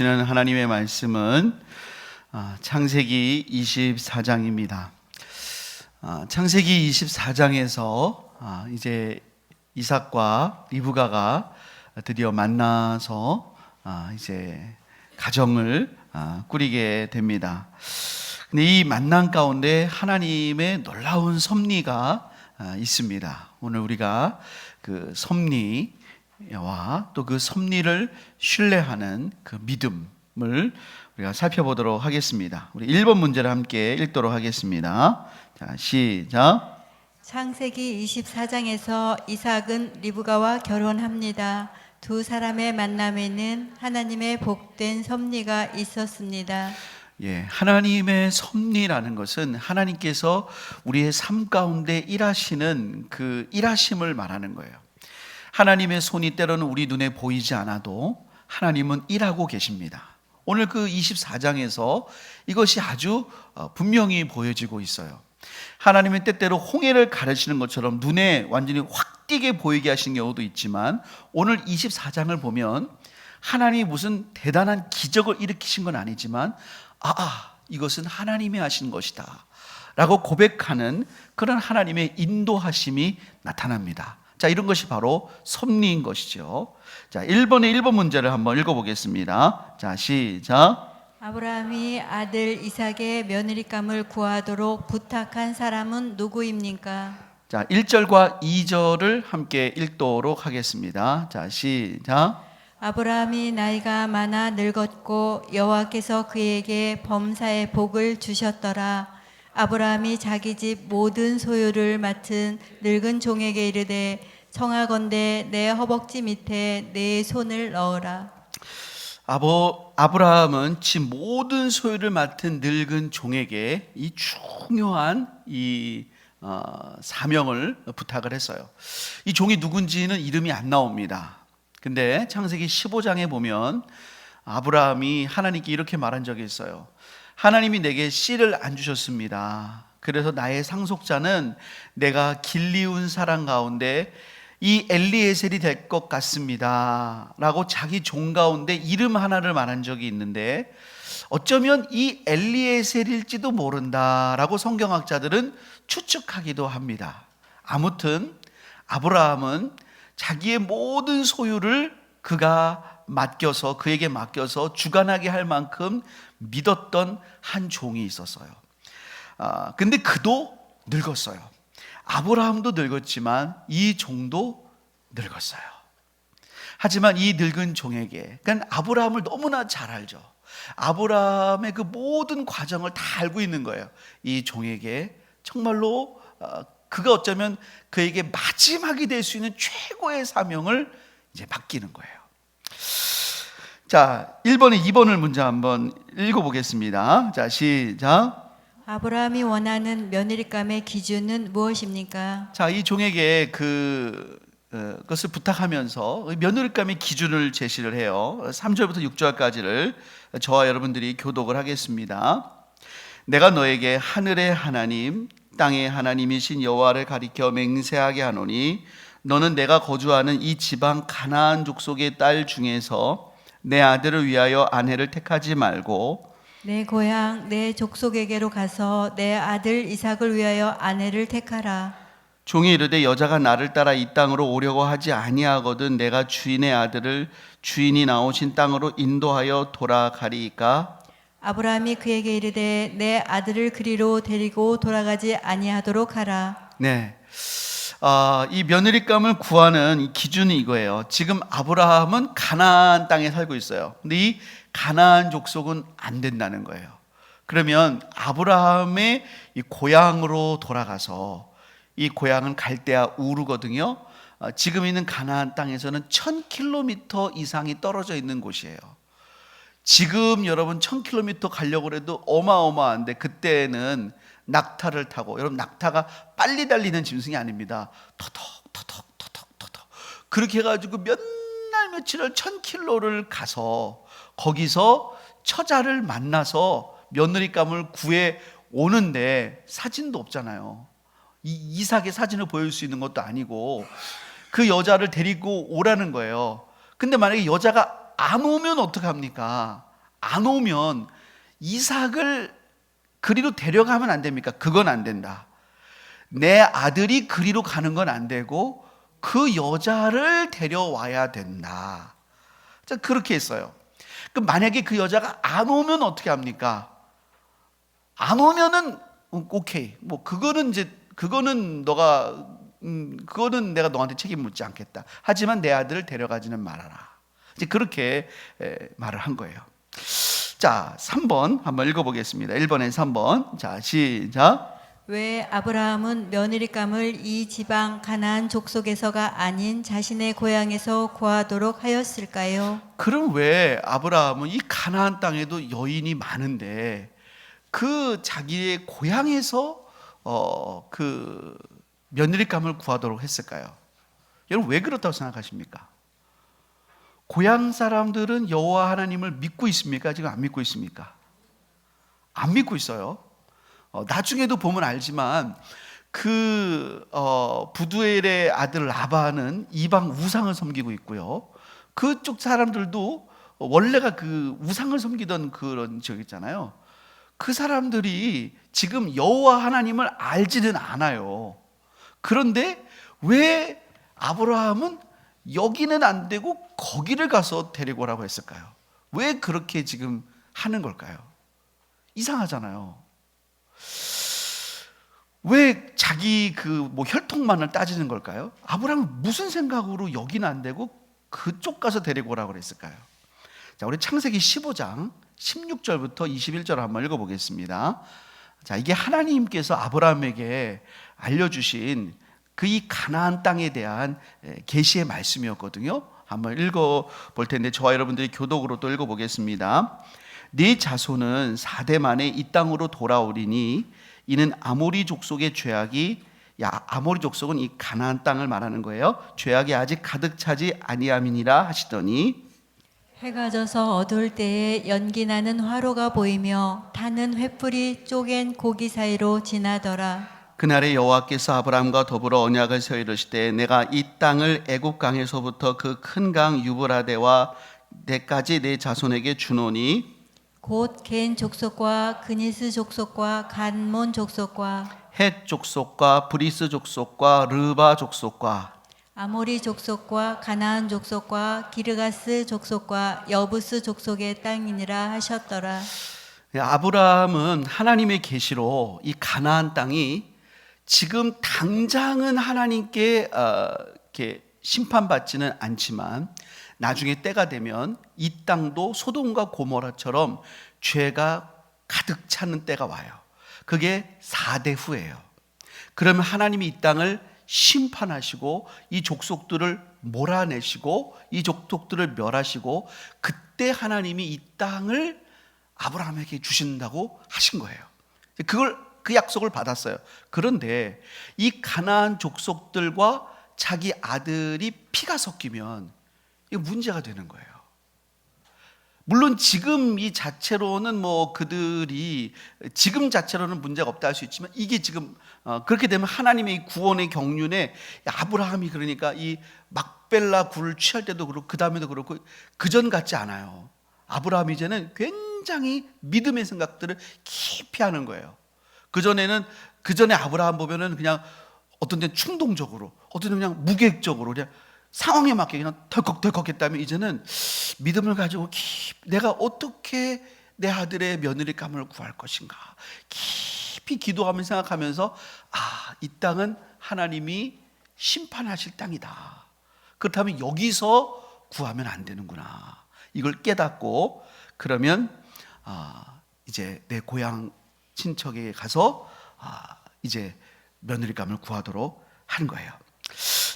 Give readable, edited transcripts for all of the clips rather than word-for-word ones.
주시는 하나님의 말씀은 창세기 24장입니다. 창세기 24장에서 이제 이삭과 리브가가 드디어 만나서 이제 가정을 꾸리게 됩니다. 근데 이 만남 가운데 하나님의 놀라운 섭리가 있습니다. 오늘 우리가 그 섭리와 또 그 섭리를 신뢰하는 그 믿음을 우리가 살펴보도록 하겠습니다. 우리 1번 문제를 함께 읽도록 하겠습니다. 자, 시작. 창세기 24장에서 이삭은 리브가와 결혼합니다. 두 사람의 만남에는 하나님의 복된 섭리가 있었습니다. 하나님의 섭리라는 것은 하나님께서 우리의 삶 가운데 일하시는 그 일하심을 말하는 거예요. 하나님의 손이 때로는 우리 눈에 보이지 않아도 하나님은 일하고 계십니다. 오늘 그 24장에서 이것이 아주 분명히 보여지고 있어요. 하나님의 때때로 홍해를 가르치는 것처럼 눈에 완전히 확 띄게 보이게 하시는 경우도 있지만 오늘 24장을 보면 하나님이 무슨 대단한 기적을 일으키신 건 아니지만 이것은 하나님이 하신 것이다 라고 고백하는 그런 하나님의 인도하심이 나타납니다. 자, 이런 것이 바로 섭리인 것이죠. 자, 1번 문제를 한번 읽어보겠습니다. 자, 시작. 아브라함이 아들 이삭의 며느리감을 구하도록 부탁한 사람은 누구입니까? 자, 1절과 2절을 함께 읽도록 하겠습니다. 자, 시작. 아브라함이 나이가 많아 늙었고 여호와께서 그에게 범사의 복을 주셨더라. 아브라함이 자기 집 모든 소유를 맡은 늙은 종에게 이르되 청하건대 내 허벅지 밑에 내 손을 넣어라. 아브라함은 집 모든 소유를 맡은 늙은 종에게 이 중요한 사명을 부탁을 했어요. 이 종이 누군지는 이름이 안 나옵니다. 근데 창세기 15장에 보면 아브라함이 하나님께 이렇게 말한 적이 있어요. 하나님이 내게 씨를 안 주셨습니다. 그래서 나의 상속자는 내가 길리운 사람 가운데 이 엘리에셀이 될 것 같습니다 라고 자기 종 가운데 이름 하나를 말한 적이 있는데 어쩌면 이 엘리에셀일지도 모른다 라고 성경학자들은 추측하기도 합니다. 아무튼 아브라함은 자기의 모든 소유를 그에게 맡겨서 주관하게 할 만큼 믿었던 한 종이 있었어요. 근데 그도 늙었어요. 아브라함도 늙었지만 이 종도 늙었어요. 하지만 이 늙은 종에게, 그러니까 아브라함을 너무나 잘 알죠. 아브라함의 그 모든 과정을 다 알고 있는 거예요. 이 종에게 정말로 그가 어쩌면 그에게 마지막이 될 수 있는 최고의 사명을 이제 맡기는 거예요. 자, 1번에 2번을 문제 한번 읽어보겠습니다. 자, 시작. 아브라함이 원하는 며느리감의 기준은 무엇입니까? 자, 이 종에게 그것을 부탁하면서 며느리감의 기준을 제시를 해요. 3절부터 6절까지를 저와 여러분들이 교독을 하겠습니다. 내가 너에게 하늘의 하나님 땅의 하나님이신 여호와를 가리켜 맹세하게 하노니 너는 내가 거주하는 이 지방 가나안 족속의 딸 중에서 내 아들을 위하여 아내를 택하지 말고 내 고향 내 족속에게로 가서 내 아들 이삭을 위하여 아내를 택하라. 종이 이르되 여자가 나를 따라 이 땅으로 오려고 하지 아니하거든 내가 주인의 아들을 주인이 나오신 땅으로 인도하여 돌아가리이까. 아브라함이 그에게 이르되 내 아들을 그리로 데리고 돌아가지 아니하도록 하라. 네, 이 며느리감을 구하는 이 기준이 이거예요. 지금 아브라함은 가나안 땅에 살고 있어요. 근데 이 가나안 족속은 안 된다는 거예요. 그러면 아브라함의 이 고향으로 돌아가서, 이 고향은 갈대아 우르거든요. 지금 있는 가나안 땅에서는 1000km 이상이 떨어져 있는 곳이에요. 지금 여러분 1000km 가려고 해도 어마어마한데 그때는 낙타를 타고, 여러분 낙타가 빨리 달리는 짐승이 아닙니다. 터덕 그렇게 해가지고 몇 날 며칠을 1000km를 가서 거기서 처자를 만나서 며느리감을 구해 오는데 사진도 없잖아요. 이삭의 사진을 보여줄 수 있는 것도 아니고 그 여자를 데리고 오라는 거예요. 근데 만약에 여자가 안 오면 어떡합니까? 안 오면 이삭을 그리로 데려가면 안 됩니까? 그건 안 된다. 내 아들이 그리로 가는 건 안 되고 그 여자를 데려와야 된다. 자, 그렇게 했어요. 그럼 만약에 그 여자가 안 오면 어떻게 합니까? 안 오면은 오케이. 뭐 그거는 그거는 내가 너한테 책임 묻지 않겠다. 하지만 내 아들을 데려가지는 말아라. 이제 그렇게 말을 한 거예요. 자, 3번 한번 읽어보겠습니다. 1번에 3번. 자, 시작. 왜 아브라함은 며느리감을 이 지방 가나안 족속에서가 아닌 자신의 고향에서 구하도록 하였을까요? 그럼 왜 아브라함은 이 가나안 땅에도 여인이 많은데 그 자기의 고향에서 그 며느리감을 구하도록 했을까요? 여러분 왜 그렇다고 생각하십니까? 고향 사람들은 여호와 하나님을 믿고 있습니까? 지금 안 믿고 있습니까? 안 믿고 있어요. 나중에도 보면 알지만 그 부두엘의 아들 라반은 이방 우상을 섬기고 있고요. 그쪽 사람들도 원래가 그 우상을 섬기던 그런 지역 있잖아요. 그 사람들이 지금 여호와 하나님을 알지는 않아요. 그런데 왜 아브라함은 여기는 안 되고 거기를 가서 데리고 오라고 했을까요? 왜 그렇게 지금 하는 걸까요? 이상하잖아요. 왜 자기 그 뭐 혈통만을 따지는 걸까요? 아브라함은 무슨 생각으로 여기는 안 되고 그쪽 가서 데리고 오라고 그랬을까요? 자, 우리 창세기 15장 16절부터 21절 한번 읽어보겠습니다. 자, 이게 하나님께서 아브라함에게 알려주신 그 이 가나안 땅에 대한 계시의 말씀이었거든요. 한번 읽어볼 텐데 저와 여러분들이 교독으로 또 읽어보겠습니다. 네 자손은 4대 만에 이 땅으로 돌아오리니 이는 아모리 족속의 죄악이 아모리 족속은 이 가나안 땅을 말하는 거예요. 죄악이 아직 가득 차지 아니함이니라 하시더니 해가 져서 어두울 때에 연기 나는 화로가 보이며 타는 횃불이 쪼갠 고기 사이로 지나더라. 그날에 여호와께서 아브라함과 더불어 언약을 세워 이르시되 내가 이 땅을 애굽 강에서부터 그 큰 강 유브라데와 내까지 내 자손에게 주노니 곧 겐 족속과 그니스 족속과 간몬 족속과 헷 족속과 브리스 족속과 르바 족속과 아모리 족속과 가나안 족속과 기르가스 족속과 여부스 족속의 땅이니라 하셨더라. 아브라함은 하나님의 계시로 이 가나안 땅이 지금 당장은 하나님께 이렇게 심판받지는 않지만 나중에 때가 되면 이 땅도 소돔과 고모라처럼 죄가 가득 차는 때가 와요. 그게 4대 후예요. 그러면 하나님이 이 땅을 심판하시고 이 족속들을 몰아내시고 이 족속들을 멸하시고 그때 하나님이 이 땅을 아브라함에게 주신다고 하신 거예요. 그 약속을 받았어요. 그런데 이 가나안 족속들과 자기 아들이 피가 섞이면 이게 문제가 되는 거예요. 물론 지금 이 자체로는 뭐 그들이 지금 자체로는 문제가 없다 할 수 있지만 이게 지금 그렇게 되면 하나님의 구원의 경륜에 아브라함이 그러니까 이 막벨라 굴을 취할 때도 그렇고 그 다음에도 그렇고 그전 같지 않아요. 아브라함이 이제는 굉장히 믿음의 생각들을 깊이 하는 거예요. 그 전에 아브라함 보면은 그냥 어떤 때 충동적으로, 어떤 때 그냥 무계획적으로 그냥 상황에 맞게 그냥 덜컥덜컥 했다면 이제는 믿음을 가지고 내가 어떻게 내 아들의 며느리감을 구할 것인가 깊이 기도하면서 생각하면서 이 땅은 하나님이 심판하실 땅이다. 그렇다면 여기서 구하면 안 되는구나. 이걸 깨닫고 그러면 이제 내 고향 친척에게 가서 이제 며느리감을 구하도록 하는 거예요.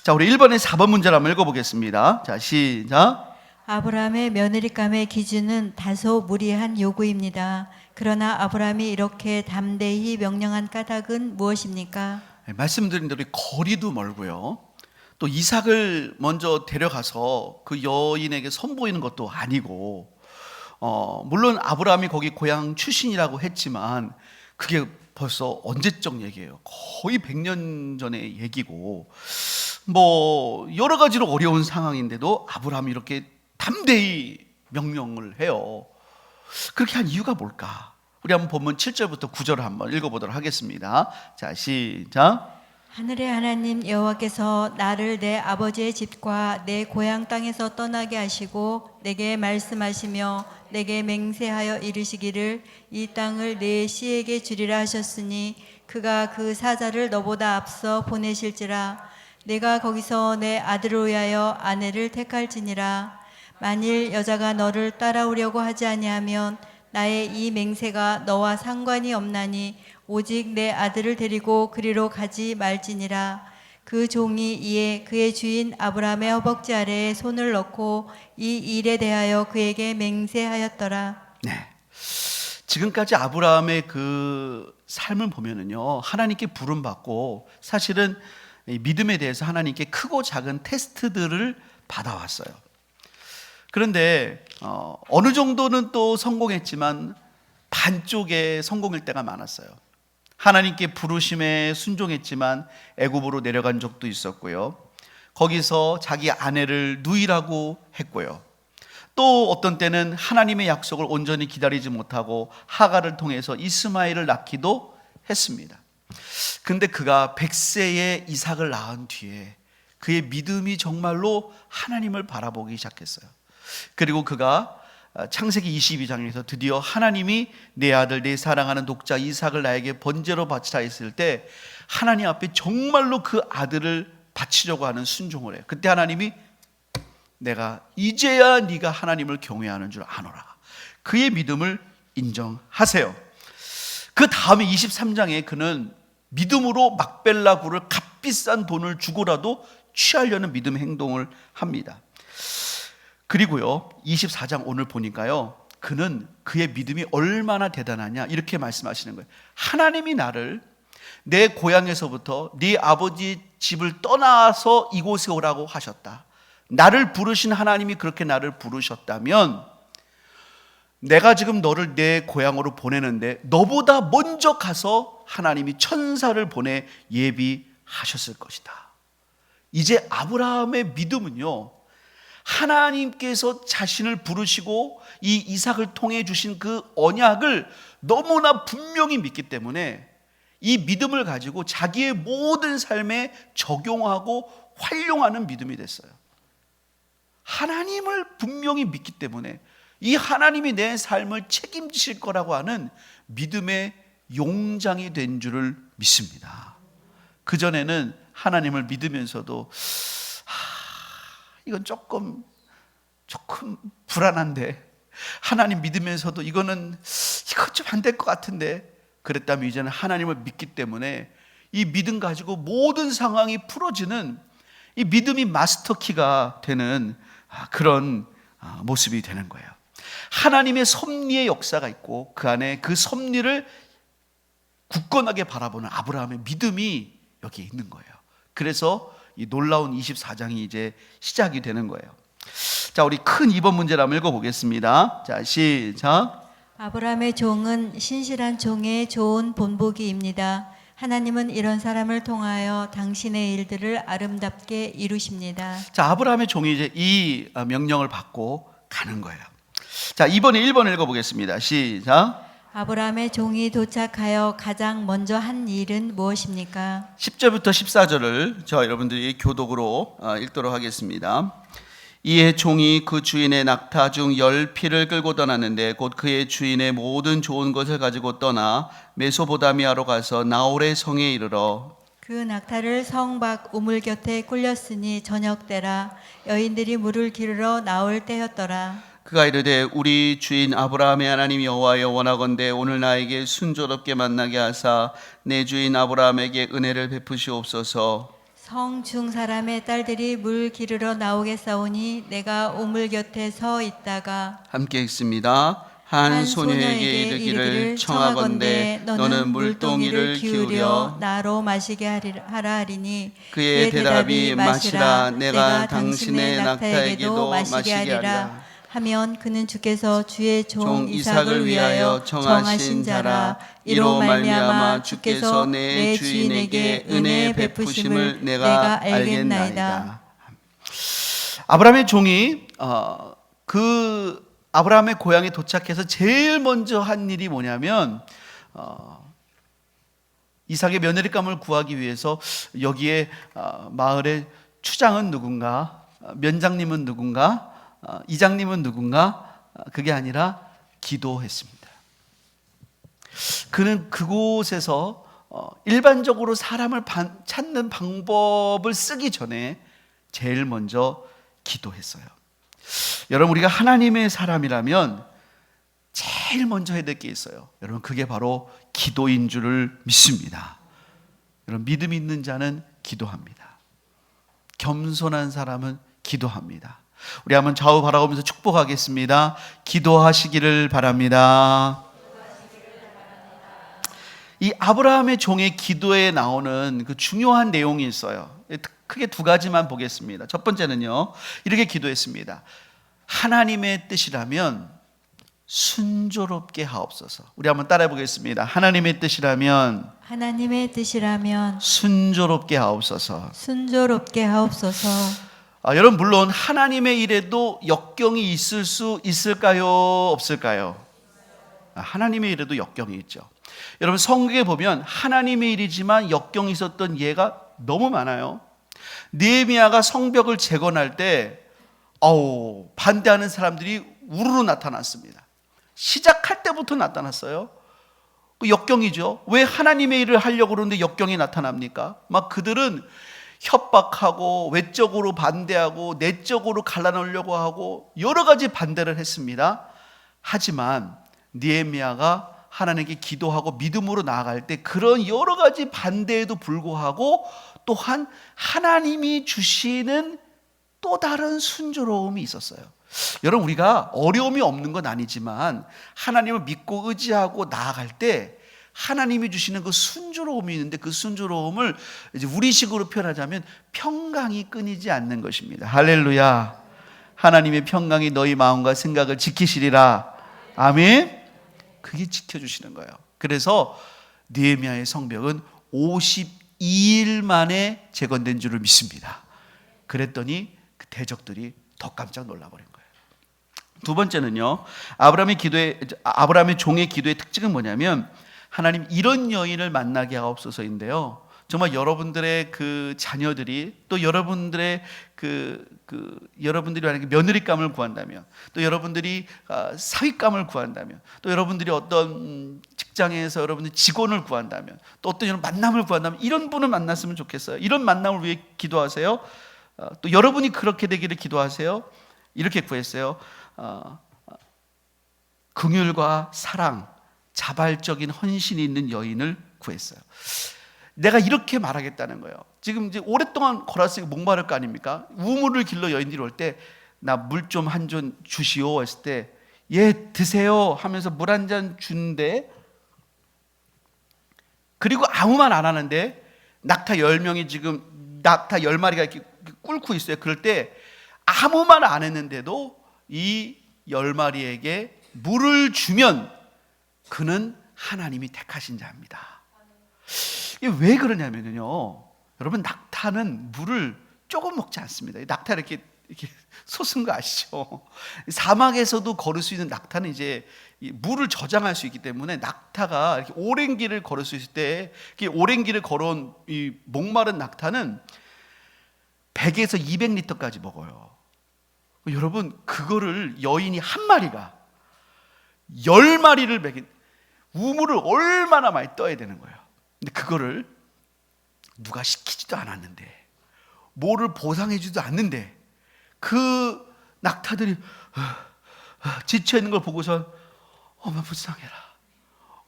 자, 우리 1번에 4번 문제를 한번 읽어보겠습니다. 자, 시작. 아브라함의 며느리감의 기준은 다소 무리한 요구입니다. 그러나 아브라함이 이렇게 담대히 명령한 까닭은 무엇입니까? 말씀드린 대로 거리도 멀고요. 또 이삭을 먼저 데려가서 그 여인에게 선보이는 것도 아니고 물론 아브라함이 거기 고향 출신이라고 했지만 그게 벌써 언제적 얘기예요. 거의 100년 전의 얘기고 뭐 여러 가지로 어려운 상황인데도 아브라함이 이렇게 담대히 명령을 해요. 그렇게 한 이유가 뭘까? 우리 한번 본문 7절부터 9절을 한번 읽어보도록 하겠습니다. 자, 시작. 하늘의 하나님 여호와께서 나를 내 아버지의 집과 내 고향 땅에서 떠나게 하시고 내게 말씀하시며 내게 맹세하여 이르시기를 이 땅을 내 씨에게 주리라 하셨으니 그가 그 사자를 너보다 앞서 보내실지라. 내가 거기서 내 아들을 위하여 아내를 택할지니라. 만일 여자가 너를 따라오려고 하지 아니하면 나의 이 맹세가 너와 상관이 없나니 오직 내 아들을 데리고 그리로 가지 말지니라. 그 종이 이에 그의 주인 아브라함의 허벅지 아래에 손을 넣고 이 일에 대하여 그에게 맹세하였더라. 네. 지금까지 아브라함의 그 삶을 보면은요, 하나님께 부름받고 사실은 이 믿음에 대해서 하나님께 크고 작은 테스트들을 받아왔어요. 그런데 어느 정도는 또 성공했지만 반쪽의 성공일 때가 많았어요. 하나님께 부르심에 순종했지만 애굽으로 내려간 적도 있었고요. 거기서 자기 아내를 누이라고 했고요. 또 어떤 때는 하나님의 약속을 온전히 기다리지 못하고 하갈을 통해서 이스마엘을 낳기도 했습니다. 근데 그가 100세에 이삭을 낳은 뒤에 그의 믿음이 정말로 하나님을 바라보기 시작했어요. 그리고 그가 창세기 22장에서 드디어 하나님이 내 아들 내 사랑하는 독자 이삭을 나에게 번제로 바치라 했을 때 하나님 앞에 정말로 그 아들을 바치려고 하는 순종을 해요. 그때 하나님이 내가 이제야 네가 하나님을 경외하는 줄 아노라. 그의 믿음을 인정하세요. 그 다음에 23장에 그는 믿음으로 막벨라 굴을 값비싼 돈을 주고라도 취하려는 믿음의 행동을 합니다. 그리고요 24장 오늘 보니까요 그는 그의 믿음이 얼마나 대단하냐 이렇게 말씀하시는 거예요. 하나님이 나를 내 고향에서부터 네 아버지 집을 떠나서 이곳에 오라고 하셨다. 나를 부르신 하나님이 그렇게 나를 부르셨다면 내가 지금 너를 내 고향으로 보내는데 너보다 먼저 가서 하나님이 천사를 보내 예비하셨을 것이다. 이제 아브라함의 믿음은요 하나님께서 자신을 부르시고 이 이삭을 통해 주신 그 언약을 너무나 분명히 믿기 때문에 이 믿음을 가지고 자기의 모든 삶에 적용하고 활용하는 믿음이 됐어요. 하나님을 분명히 믿기 때문에 이 하나님이 내 삶을 책임지실 거라고 하는 믿음의 용장이 된 줄을 믿습니다. 그전에는 하나님을 믿으면서도 이건 조금 불안한데, 하나님 믿으면서도 이건 좀 안 될 것 같은데, 그랬다면 이제는 하나님을 믿기 때문에 이 믿음 가지고 모든 상황이 풀어지는 이 믿음이 마스터키가 되는 그런 모습이 되는 거예요. 하나님의 섭리의 역사가 있고 그 안에 그 섭리를 굳건하게 바라보는 아브라함의 믿음이 여기 있는 거예요. 그래서 이 놀라운 24장이 이제 시작이 되는 거예요. 자, 우리 큰 2번 문제를 한번 읽어보겠습니다. 자, 시작. 아브라함의 종은 신실한 종의 좋은 본보기입니다. 하나님은 이런 사람을 통하여 당신의 일들을 아름답게 이루십니다. 자, 아브라함의 종이 이제 이 명령을 받고 가는 거예요. 자, 이번에 1번 읽어보겠습니다. 시작. 아브라함의 종이 도착하여 가장 먼저 한 일은 무엇입니까? 10절부터 14절을 저 여러분들이 교독으로 읽도록 하겠습니다. 이에 종이 그 주인의 낙타 중 10피를 끌고 떠났는데 곧 그의 주인의 모든 좋은 것을 가지고 떠나 메소보다미아로 가서 나홀의 성에 이르러 그 낙타를 성 밖 우물 곁에 꿀렸으니 저녁 때라. 여인들이 물을 기르러 나올 때였더라. 그가 이르되 우리 주인 아브라함의 하나님 여호와여 원하건대 오늘 나에게 순조롭게 만나게 하사 내 주인 아브라함에게 은혜를 베푸시옵소서. 성 중 사람의 딸들이 물 기르러 나오겠사오니 내가 우물 곁에 서 있다가 함께 읽습니다. 한 소녀에게 이르기를 청하건대 너는 물동이를 기울여 나로 마시게 하라 하리니 그의 대답이 마시라 내가 당신의 낙타에게도 마시게 하리라 하면 그는 주께서 주의 종 종 이삭을 위하여 정하신 자라. 이로 말미암아 주께서 내 주인에게 은혜 베푸심을 내가 알겠나이다. 아브라함의 종이 그 아브라함의 고향에 도착해서 제일 먼저 한 일이 뭐냐면 이삭의 며느리감을 구하기 위해서 여기에 마을의 추장은 누군가, 면장님은 누군가, 이장님은 누군가, 그게 아니라 기도했습니다. 그는 그곳에서 일반적으로 사람을 찾는 방법을 쓰기 전에 제일 먼저 기도했어요. 여러분, 우리가 하나님의 사람이라면 제일 먼저 해야 될 게 있어요. 여러분, 그게 바로 기도인 줄을 믿습니다. 여러분, 믿음 있는 자는 기도합니다. 겸손한 사람은 기도합니다. 우리 한번 좌우 바라보면서 축복하겠습니다. 기도하시기를 바랍니다. 이 아브라함의 종의 기도에 나오는 그 중요한 내용이 있어요. 크게 두 가지만 보겠습니다. 첫 번째는요, 이렇게 기도했습니다. 하나님의 뜻이라면 순조롭게 하옵소서. 우리 한번 따라해 보겠습니다. 하나님의 뜻이라면 순조롭게 하옵소서. 순조롭게 하옵소서. 여러분, 물론 하나님의 일에도 역경이 있을 수 있을까요? 없을까요? 하나님의 일에도 역경이 있죠. 여러분, 성경에 보면 하나님의 일이지만 역경이 있었던 예가 너무 많아요. 느헤미야가 성벽을 재건할 때 반대하는 사람들이 우르르 나타났습니다. 시작할 때부터 나타났어요. 그 역경이죠. 왜 하나님의 일을 하려고 그러는데 역경이 나타납니까? 막 그들은 협박하고 외적으로 반대하고 내적으로 갈라놓으려고 하고 여러 가지 반대를 했습니다. 하지만 느헤미야가 하나님께 기도하고 믿음으로 나아갈 때 그런 여러 가지 반대에도 불구하고 또한 하나님이 주시는 또 다른 순조로움이 있었어요. 여러분, 우리가 어려움이 없는 건 아니지만 하나님을 믿고 의지하고 나아갈 때 하나님이 주시는 그 순조로움이 있는데 그 순조로움을 이제 우리식으로 표현하자면 평강이 끊이지 않는 것입니다. 할렐루야. 하나님의 평강이 너희 마음과 생각을 지키시리라. 아멘. 그게 지켜주시는 거예요. 그래서 느헤미야의 성벽은 52일 만에 재건된 줄을 믿습니다. 그랬더니 그 대적들이 더 깜짝 놀라버린 거예요. 두 번째는요, 아브라함의 종의 기도의 특징은 뭐냐면 하나님, 이런 여인을 만나게 하옵소서인데요. 정말 여러분들의 그 자녀들이 또 여러분들의 여러분들이 만약에 며느리감을 구한다면, 또 여러분들이 사위감을 구한다면, 또 여러분들이 어떤 직장에서 여러분들 직원을 구한다면, 또 어떤 이런 만남을 구한다면 이런 분을 만났으면 좋겠어요. 이런 만남을 위해 기도하세요. 또 여러분이 그렇게 되기를 기도하세요. 이렇게 구했어요. 긍휼과 사랑, 자발적인 헌신이 있는 여인을 구했어요. 내가 이렇게 말하겠다는 거예요. 지금 이제 오랫동안 걸었으니까 목마를 거 아닙니까? 우물을 길러 여인들이 올 때 나 물 좀 한 잔 주시오 했을 때 예, 드세요 하면서 물 한 잔 준대. 그리고 아무 말 안 하는데 낙타 10명이 지금 낙타 10마리가 이렇게 꿇고 있어요. 그럴 때 아무 말 안 했는데도 이 10마리에게 물을 주면 그는 하나님이 택하신 자입니다. 이게 왜 그러냐면요, 여러분, 낙타는 물을 조금 먹지 않습니다. 낙타 이렇게 솟은 거 아시죠? 사막에서도 걸을 수 있는 낙타는 이제 물을 저장할 수 있기 때문에 낙타가 이렇게 오랜 길을 걸을 수 있을 때, 오랜 길을 걸어온 이 목마른 낙타는 100에서 200리터까지 먹어요. 여러분, 그거를 여인이 한 마리가 10마리를 먹인 우물을 얼마나 많이 떠야 되는 거예요. 근데 그거를 누가 시키지도 않았는데, 뭐를 보상해주지도 않는데, 그 낙타들이 지쳐있는 걸 보고서 어머 불쌍해라,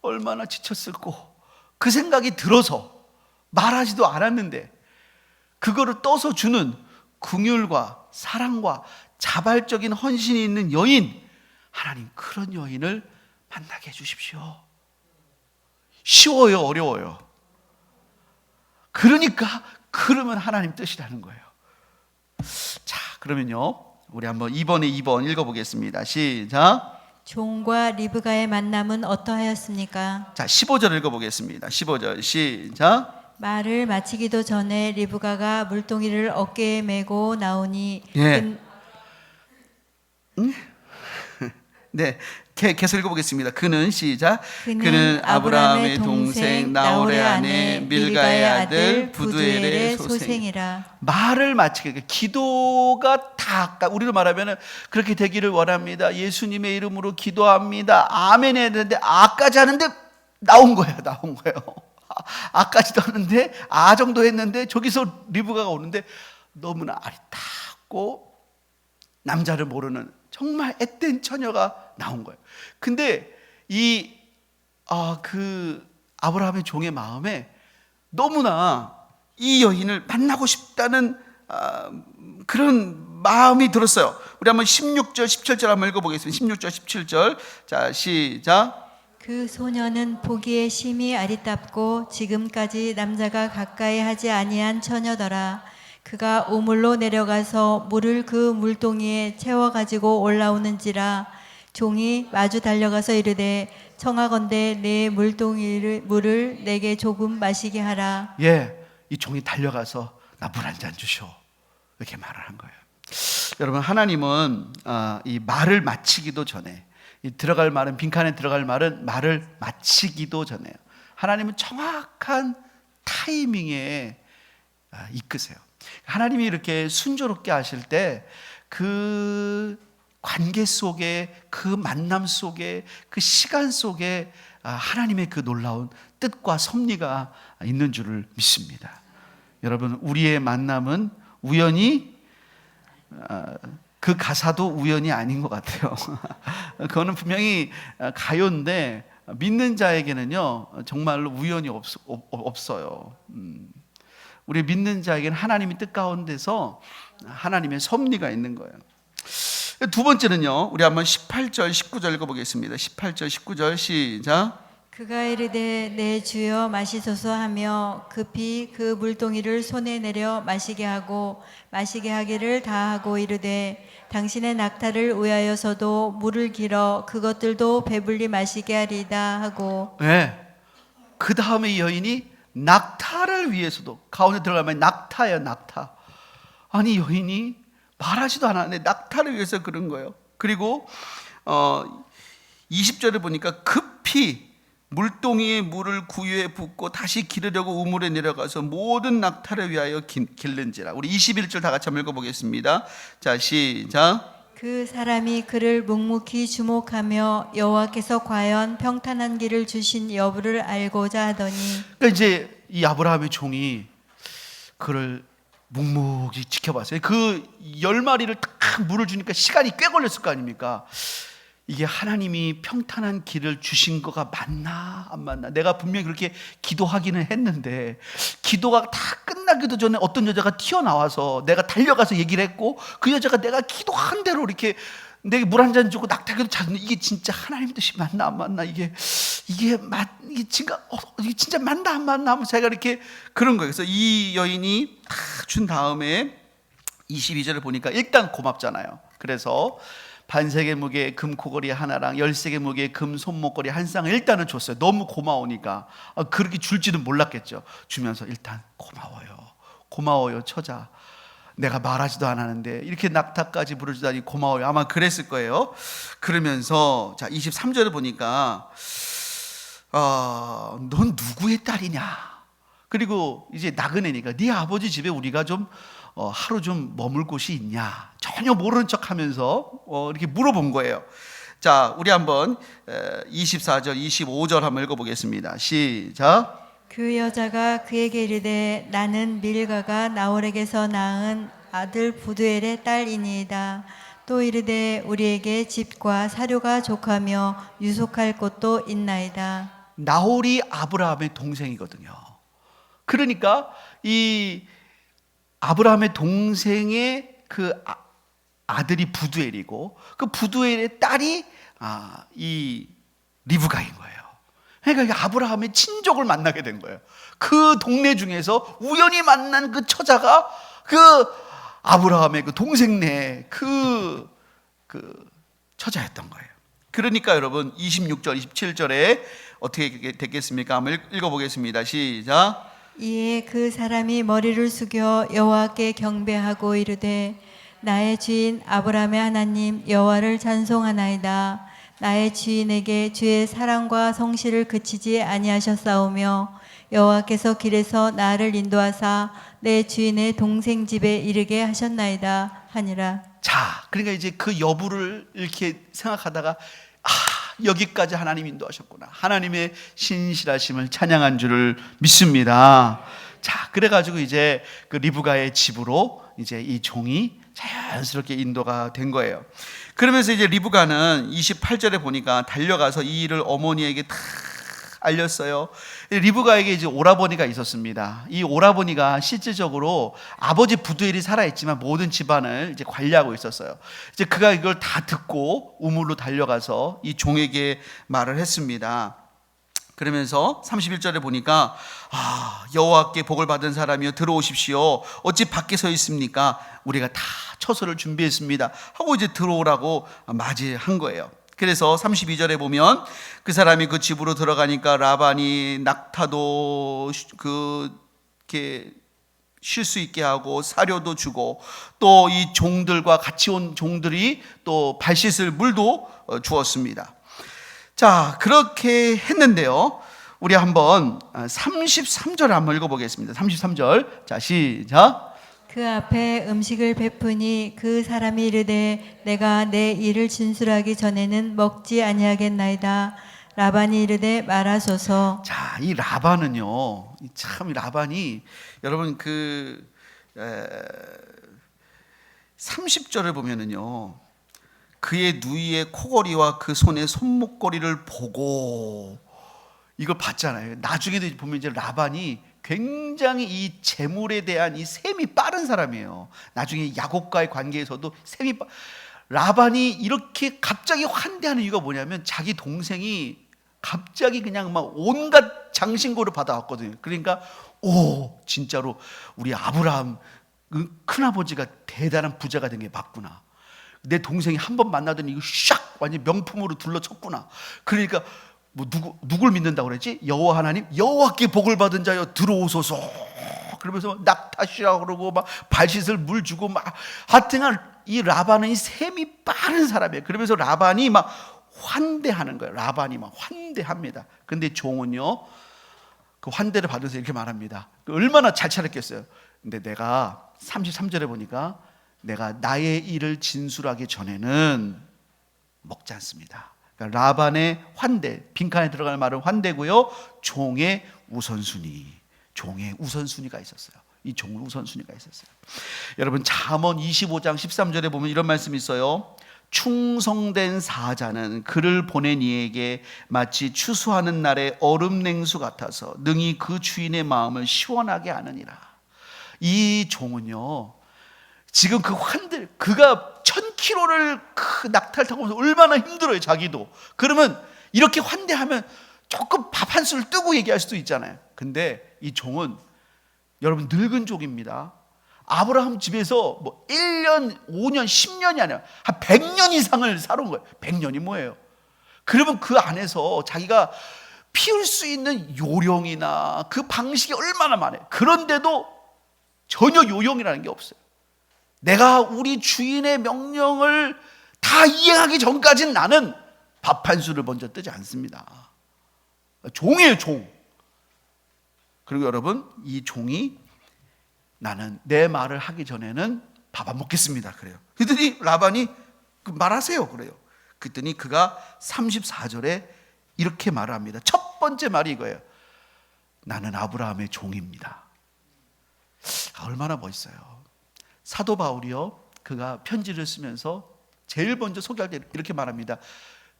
얼마나 지쳤을꼬, 그 생각이 들어서 말하지도 않았는데 그거를 떠서 주는 긍휼과 사랑과 자발적인 헌신이 있는 여인, 하나님 그런 여인을 만나게 해주십시오. 쉬워요, 어려워요? 그러면 하나님 뜻이라는 거예요. 자, 그러면요, 우리 한번 2번 읽어보겠습니다. 시작. 종과 리브가의 만남은 어떠하였습니까? 자, 15절 읽어보겠습니다. 15절 시작. 말을 마치기도 전에 리브가가 물동이를 어깨에 메고 나오니 예. 네, 계속 읽어보겠습니다. 그는 시작. 그는 아브라함의 동생 나홀의 아내 밀가의 아들 부두엘의 소생이라. 말을 마치게 기도가 다 우리로 말하면 그렇게 되기를 원합니다. 예수님의 이름으로 기도합니다. 아멘 해야 되는데 아까지 하는데 나온 거예요. 아까지도 하는데 정도 했는데 저기서 리브가가 오는데 너무나 아리따고 남자를 모르는 정말 앳된 처녀가 나온 거예요. 근데 그 아브라함의 종의 마음에 너무나 이 여인을 만나고 싶다는 그런 마음이 들었어요. 우리 한번 16절 17절 한번 읽어보겠습니다. 16절 17절 자 시작. 그 소녀는 보기에 심히 아리답고 지금까지 남자가 가까이 하지 아니한 처녀더라. 그가 우물로 내려가서 물을 그 물동이에 채워 가지고 올라오는지라. 종이 마주 달려가서 이르되 청하건대 내 물을 내게 조금 마시게 하라. 이 종이 달려가서 나 물 한 잔 주쇼 이렇게 말을 한 거예요. 여러분, 하나님은 이 말을 마치기도 전에 이 들어갈 말은 빈칸에 들어갈 말을 마치기도 전에요. 하나님은 정확한 타이밍에 이끄세요. 하나님이 이렇게 순조롭게 하실 때 그 관계 속에 그 만남 속에 그 시간 속에 하나님의 그 놀라운 뜻과 섭리가 있는 줄을 믿습니다. 여러분, 우리의 만남은 우연히 그 가사도 우연이 아닌 것 같아요. 그거는 분명히 가요인데 믿는 자에게는요 정말로 우연이 없어요. 우리 믿는 자에게는 하나님의 뜻 가운데서 하나님의 섭리가 있는 거예요. 두 번째는요, 우리 한번 18절 19절 읽어보겠습니다. 18절 19절 시작. 그가 이르되 내 주여 마시소서 하며 급히 그 물동이를 손에 내려 마시게 하기를 다하고 이르되 당신의 낙타를 위하여서도 물을 길어 그것들도 배불리 마시게 하리다 하고. 그 다음에 이 여인이 낙타를 위해서도 가운데 들어가면 낙타예요. 낙타. 아니 여인이 말하지도 않았는데 낙타를 위해서 그런 거예요. 그리고 20절을 보니까 급히 물동이에 물을 구유에 붓고 다시 기르려고 우물에 내려가서 모든 낙타를 위하여 길른지라. 우리 21절 다 같이 한번 읽어보겠습니다. 자 시작. 그 사람이 그를 묵묵히 주목하며 여호와께서 과연 평탄한 길을 주신 여부를 알고자 하더니. 그러니까 이제 이 아브라함의 종이 그를 묵묵히 지켜봤어요. 그 10마리를 딱 물을 주니까 시간이 꽤 걸렸을 거 아닙니까? 이게 하나님이 평탄한 길을 주신 거가 맞나 안 맞나. 내가 분명히 그렇게 기도하기는 했는데 기도가 다 끝나기도 전에 어떤 여자가 튀어나와서 내가 달려가서 얘기를 했고 그 여자가 내가 기도한 대로 이렇게 내게 물 한 잔 주고 낙타기도 잤는데 이게 진짜 하나님 뜻이 맞나 안 맞나. 이게 진짜 맞나 안 맞나 하면 제가 이렇게 그런 거예요. 그래서 이 여인이 다 준 다음에 22절을 보니까 일단 고맙잖아요. 그래서 반세개 무게 금 코걸이 하나랑 13개 무게 금 손목걸이 한 쌍을 일단은 줬어요. 너무 고마우니까. 그렇게 줄지는 몰랐겠죠. 주면서 일단 고마워요 처자. 내가 말하지도 않았는데 이렇게 낙타까지 부르주다니 고마워요. 아마 그랬을 거예요. 그러면서 자 23절을 보니까 넌 누구의 딸이냐. 그리고 이제 나그네니까 네 아버지 집에 우리가 좀 하루 좀 머물 곳이 있냐. 전혀 모르는 척하면서 이렇게 물어본 거예요. 자, 우리 한번 24절 25절 한번 읽어보겠습니다. 시작. 그 여자가 그에게 이르되 나는 밀가가 나홀에게서 낳은 아들 부두엘의 딸이니이다. 또 이르되 우리에게 집과 사료가 족하며 유속할 곳도 있나이다. 나홀이 아브라함의 동생이거든요. 그러니까 이 아브라함의 동생의 그 아들이 부두엘이고 그 부두엘의 딸이 이 리브가인 거예요. 그러니까 아브라함의 친족을 만나게 된 거예요. 그 동네 중에서 우연히 만난 그 처자가 그 아브라함의 그 동생네 그 처자였던 거예요. 그러니까 여러분 26절 27절에 어떻게 됐겠습니까? 한번 읽어보겠습니다. 시작. 이에 그 사람이 머리를 숙여 여호와께 경배하고 이르되 나의 주인 아브라함의 하나님 여호와를 찬송하나이다. 나의 주인에게 주의 사랑과 성실을 그치지 아니하셨사오며 여호와께서 길에서 나를 인도하사 내 주인의 동생 집에 이르게 하셨나이다 하니라. 자, 그러니까 이제 그 여부를 이렇게 생각하다가 여기까지 하나님 인도하셨구나. 하나님의 신실하심을 찬양한 줄을 믿습니다. 자, 그래가지고 이제 그 리브가의 집으로 이제 이 종이 자연스럽게 인도가 된 거예요. 그러면서 이제 리브가는 28절에 보니까 달려가서 이 일을 어머니에게 다 알렸어요. 리브가에게 이제 오라버니가 있었습니다. 이 오라버니가 실질적으로 아버지 부두엘이 살아있지만 모든 집안을 이제 관리하고 있었어요. 이제 그가 이걸 다 듣고 우물로 달려가서 이 종에게 말을 했습니다. 그러면서 31절에 보니까 여호와께 복을 받은 사람이여 들어오십시오. 어찌 밖에 서 있습니까? 우리가 다 처소를 준비했습니다 하고 이제 들어오라고 맞이한 거예요. 그래서 32절에 보면 그 사람이 그 집으로 들어가니까 라반이 낙타도 이렇게 쉴 수 있게 하고 사료도 주고 또 이 종들과 같이 온 종들이 또 발 씻을 물도 주었습니다. 자, 그렇게 했는데요. 우리 한번 33절을 한번 읽어보겠습니다. 33절. 자, 시작. 그 앞에 음식을 베푸니 그 사람이 이르되 내가 내 일을 진술하기 전에는 먹지 아니하겠나이다. 라반이 이르되 말하소서. 자, 이 라반은요, 참 라반이 여러분 30절을 보면은요, 그의 누이의 코걸이와 그 손의 손목걸이를 보고 이걸 봤잖아요. 나중에도 보면 이제 라반이 굉장히 이 재물에 대한 이 셈이 빠른 사람이에요. 나중에 야곱과의 관계에서도 라반이 이렇게 갑자기 환대하는 이유가 뭐냐면 자기 동생이 갑자기 그냥 막 온갖 장신고를 받아왔거든요. 그러니까 진짜로 우리 아브라함 큰아버지가 대단한 부자가 된 게 맞구나. 내 동생이 한 번 만나더니 이거 샥 완전 명품으로 둘러쳤구나. 그러니까 누굴 믿는다고 그랬지? 여호와 하나님, 여호와께 복을 받은 자여 들어오소서. 그러면서 낙타시라고 그러고 막 발 씻을 물 주고 막 하여튼 이 라반은 이 셈이 빠른 사람이에요. 그러면서 라반이 막 환대하는 거예요. 라반이 막 환대합니다. 근데 종은요, 그 환대를 받으면서 이렇게 말합니다. 얼마나 잘 차렸겠어요. 근데 내가 33절에 보니까 내가 나의 일을 진술하기 전에는 먹지 않습니다. 그러니까 라반의 환대, 빈칸에 들어갈 말은 환대고요. 종의 우선순위가 있었어요. 이 종의 우선순위가 있었어요. 여러분 잠언 25장 13절에 보면 이런 말씀이 있어요. 충성된 사자는 그를 보낸 이에게 마치 추수하는 날의 얼음 냉수 같아서 능히 그 주인의 마음을 시원하게 하느니라. 이 종은요, 지금 그가 1000km를 그 낙타를 타고 오면서 얼마나 힘들어요, 자기도. 그러면 이렇게 환대하면 조금 밥 한 술 뜨고 얘기할 수도 있잖아요. 근데 이 종은 여러분 늙은 종입니다. 아브라함 집에서 뭐 1년, 5년, 10년이 아니라 한 100년 이상을 살아온 거예요. 100년이 뭐예요? 그러면 그 안에서 자기가 피울 수 있는 요령이나 그 방식이 얼마나 많아요. 그런데도 전혀 요령이라는 게 없어요. 내가 우리 주인의 명령을 다 이행하기 전까지는 나는 밥 한 술을 먼저 뜨지 않습니다. 종이에요, 종. 그리고 여러분, 이 종이 나는 내 말을 하기 전에는 밥 안 먹겠습니다. 그래요. 그랬더니 라반이 말하세요. 그래요. 그랬더니 그가 34절에 이렇게 말을 합니다. 첫 번째 말이 이거예요. 나는 아브라함의 종입니다. 얼마나 멋있어요. 사도 바울이요, 그가 편지를 쓰면서 제일 먼저 소개할 때 이렇게 말합니다.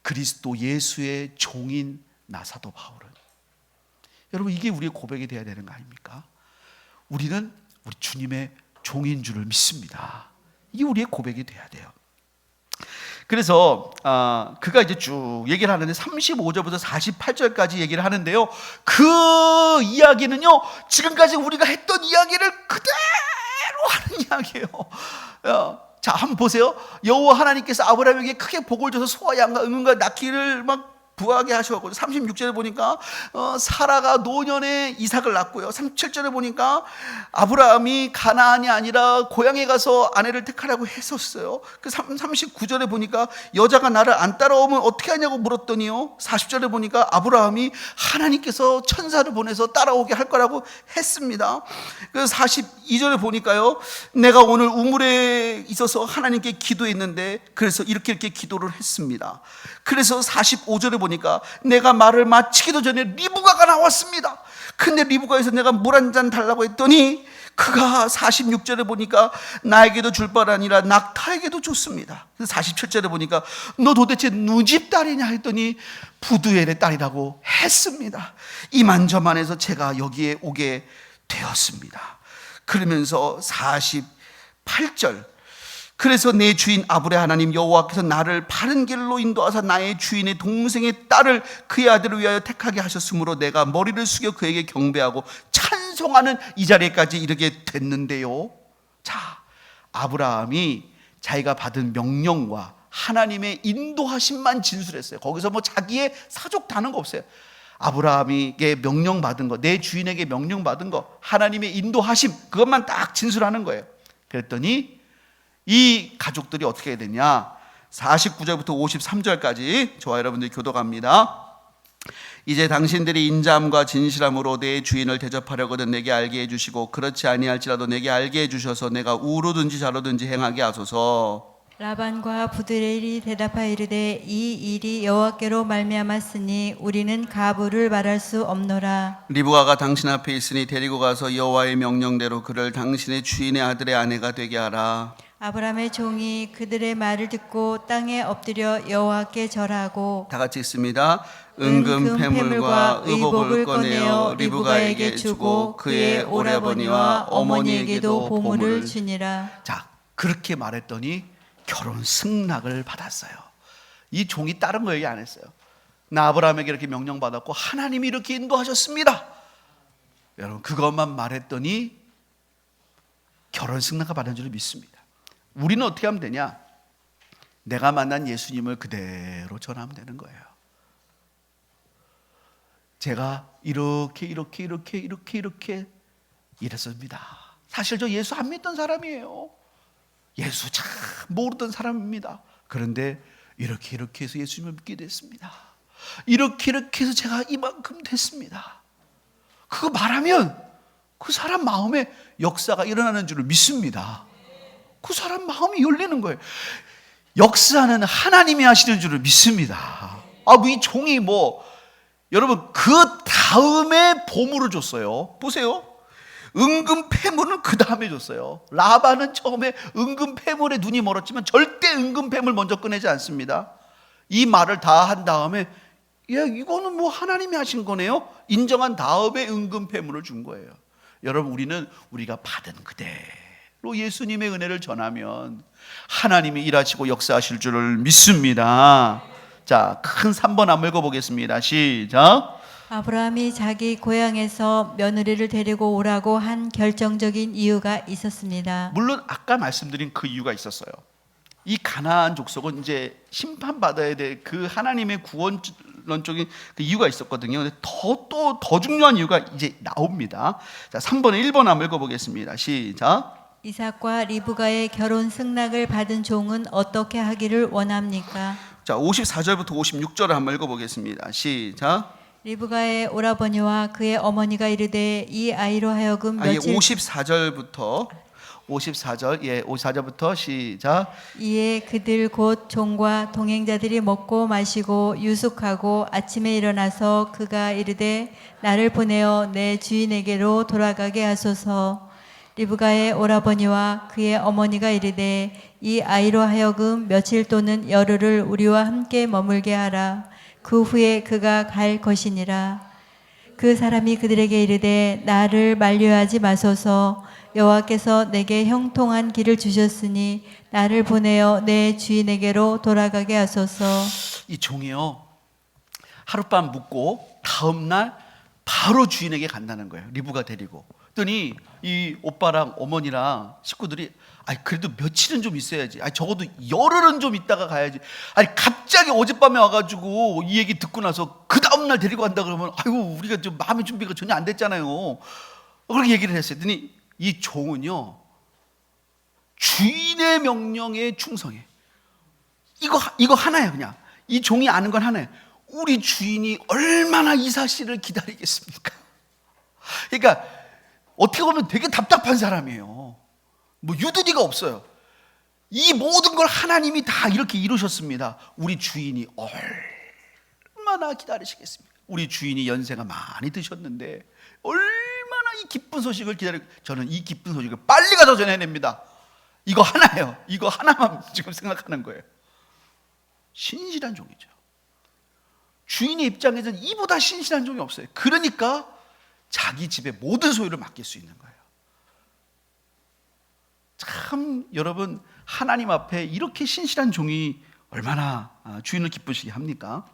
그리스도 예수의 종인 나 사도 바울은. 여러분, 이게 우리의 고백이 돼야 되는 거 아닙니까? 우리는 우리 주님의 종인 줄을 믿습니다. 이게 우리의 고백이 돼야 돼요. 그래서 그가 이제 쭉 얘기를 하는데 35절부터 48절까지 얘기를 하는데요, 그 이야기는요 지금까지 우리가 했던 이야기를 그대로 하는 이야기예요. 자, 한번 보세요. 여호와 하나님께서 아브라함에게 크게 복을 줘서 소와 양과 응과 낳기를 막 부하게 하셔가지고 36절에 보니까 사라가 노년에 이삭을 낳고요. 37절에 보니까 아브라함이 가나안이 아니라 고향에 가서 아내를 택하라고 했었어요. 그 39절에 보니까 여자가 나를 안 따라오면 어떻게 하냐고 물었더니요, 40절에 보니까 아브라함이 하나님께서 천사를 보내서 따라오게 할 거라고 했습니다. 그 42절에 보니까요, 내가 오늘 우물에 있어서 하나님께 기도했는데 그래서 이렇게 기도를 했습니다. 그래서 45절에 보니까 내가 말을 마치기도 전에 리브가가 나왔습니다. 근데 리브가에서 내가 물 한 잔 달라고 했더니 그가 46절에 보니까 나에게도 줄 바 아니라 낙타에게도 줬습니다. 그래서 47절에 보니까 너 도대체 누집 딸이냐 했더니 부두엘의 딸이라고 했습니다. 이만저만해서 제가 여기에 오게 되었습니다. 그러면서 48절, 그래서 내 주인 아브라함 하나님 여호와께서 나를 바른 길로 인도하사 나의 주인의 동생의 딸을 그의 아들을 위하여 택하게 하셨으므로 내가 머리를 숙여 그에게 경배하고 찬송하는 이 자리까지 이르게 됐는데요. 자, 아브라함이 자기가 받은 명령과 하나님의 인도하심만 진술했어요. 거기서 뭐 자기의 사족 다는 거 없어요. 아브라함에게 명령받은 거, 내 주인에게 명령받은 거, 하나님의 인도하심, 그것만 딱 진술하는 거예요. 그랬더니 이 가족들이 어떻게 해야 되냐, 49절부터 53절까지 저와 여러분들이 교독합니다. 이제 당신들이 인자함과 진실함으로 내 주인을 대접하려거든 내게 알게 해주시고 그렇지 아니할지라도 내게 알게 해주셔서 내가 우로든지 좌로든지 행하게 하소서. 라반과 부드렐이 대답하여 이르되 이 일이 여호와께로 말미암았으니 우리는 가부를 말할 수 없노라. 리브가가 당신 앞에 있으니 데리고 가서 여호와의 명령대로 그를 당신의 주인의 아들의 아내가 되게 하라. 아브라함의 종이 그들의 말을 듣고 땅에 엎드려 여호와께 절하고 다 같이 읽습니다. 은금 패물과 의복을 꺼내어 리브가에게 주고 그의 오라버니와 어머니에게도 보물을 주니라. 자, 그렇게 말했더니 결혼 승낙을 받았어요. 이 종이 다른 거 얘기 안 했어요. 나 아브라함에게 이렇게 명령받았고 하나님이 이렇게 인도하셨습니다. 여러분, 그것만 말했더니 결혼 승낙을 받은 줄 믿습니다. 우리는 어떻게 하면 되냐? 내가 만난 예수님을 그대로 전하면 되는 거예요. 제가 이렇게 이랬습니다. 사실 저 예수 안 믿던 사람이에요. 예수 참 모르던 사람입니다. 그런데 이렇게 해서 예수님을 믿게 됐습니다. 이렇게 해서 제가 이만큼 됐습니다. 그거 말하면 그 사람 마음에 역사가 일어나는 줄을 믿습니다. 그 사람 마음이 열리는 거예요. 역사는 하나님이 하시는 줄을 믿습니다. 이 종이 여러분 그 다음에 보물을 줬어요. 보세요. 은금 패물은 그 다음에 줬어요. 라반은 처음에 은금 패물에 눈이 멀었지만 절대 은금 패물 먼저 꺼내지 않습니다. 이 말을 다 한 다음에 이거는 하나님이 하신 거네요. 인정한 다음에 은금 패물을 준 거예요. 여러분, 우리가 받은 그대로 예수님의 은혜를 전하면 하나님이 일하시고 역사하실 줄을 믿습니다. 자, 큰 3번 한번 읽어보겠습니다. 시작. 아브라함이 자기 고향에서 며느리를 데리고 오라고 한 결정적인 이유가 있었습니다. 물론 아까 말씀드린 그 이유가 있었어요. 이 가나안 족속은 이제 심판받아야 될 그 하나님의 구원론적인 그 이유가 있었거든요. 근데 더 중요한 이유가 이제 나옵니다. 자, 3번에 1번 한번 읽어보겠습니다. 시작. 이삭과 리브가의 결혼 승낙을 받은 종은 어떻게 하기를 원합니까? 자, 54절부터 56절을 한번 읽어보겠습니다. 시작. 리브가의 오라버니와 그의 어머니가 이르되 이 아이로 하여금 며칠 54절부터 시작. 이에 그들 곧 종과 동행자들이 먹고 마시고 유숙하고 아침에 일어나서 그가 이르되 나를 보내어 내 주인에게로 돌아가게 하소서. 리브가의 오라버니와 그의 어머니가 이르되 이 아이로 하여금 며칠 또는 열흘을 우리와 함께 머물게 하라. 그 후에 그가 갈 것이니라. 그 사람이 그들에게 이르되 나를 만류하지 마소서. 여호와께서 내게 형통한 길을 주셨으니 나를 보내어 내 주인에게로 돌아가게 하소서. 이 종이요, 하룻밤 묵고 다음날 바로 주인에게 간다는 거예요. 리브가 데리고. 그랬더니 이 오빠랑 어머니랑 식구들이 아니 그래도 며칠은 좀 있어야지. 아니 적어도 열흘은 좀 있다가 가야지. 아니 갑자기 어젯밤에 와가지고 이 얘기 듣고 나서 그 다음날 데리고 간다 그러면 아이고 우리가 좀 마음의 준비가 전혀 안 됐잖아요. 그렇게 얘기를 했어요. 그랬더니 이 종은요 주인의 명령에 충성해. 이거 하나야. 그냥 이 종이 아는 건 하나예요. 우리 주인이 얼마나 이 사실을 기다리겠습니까? 그러니까 어떻게 보면 되게 답답한 사람이에요. 뭐 유두리가 없어요. 이 모든 걸 하나님이 다 이렇게 이루셨습니다. 우리 주인이 얼마나 기다리시겠습니까? 우리 주인이 연세가 많이 드셨는데 얼마나 이 기쁜 소식을 기다리고, 저는 이 기쁜 소식을 빨리 가서 전해냅니다. 이거 하나예요. 이거 하나만 지금 생각하는 거예요. 신실한 종이죠. 주인의 입장에서는 이보다 신실한 종이 없어요. 그러니까 자기 집의 모든 소유를 맡길 수 있는 거예요. 참 여러분, 하나님 앞에 이렇게 신실한 종이 얼마나 주인을 기쁘시게 합니까?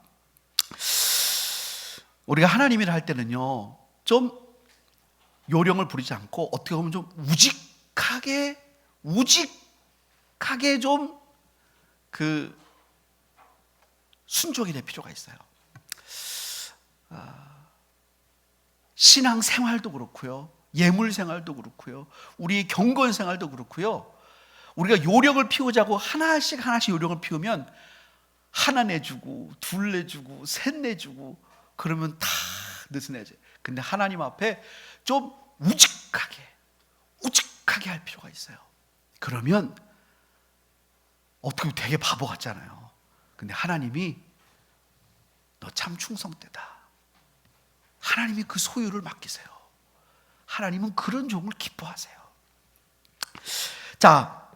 우리가 하나님이라 할 때는요 좀 요령을 부리지 않고 어떻게 보면 좀 우직하게 좀 그 순종이 될 필요가 있어요. 신앙 생활도 그렇고요, 예물 생활도 그렇고요, 우리의 경건 생활도 그렇고요. 우리가 요령을 피우자고 하나씩 요령을 피우면 하나 내주고 둘 내주고 셋 내주고 그러면 다 느슨해져요. 근데 하나님 앞에 좀 우직하게 할 필요가 있어요. 그러면 어떻게 보면 되게 바보 같잖아요. 근데 하나님이 너 참 충성되다. 하나님이 그 소유를 맡기세요. 하나님은 그런 종을 기뻐하세요. 자,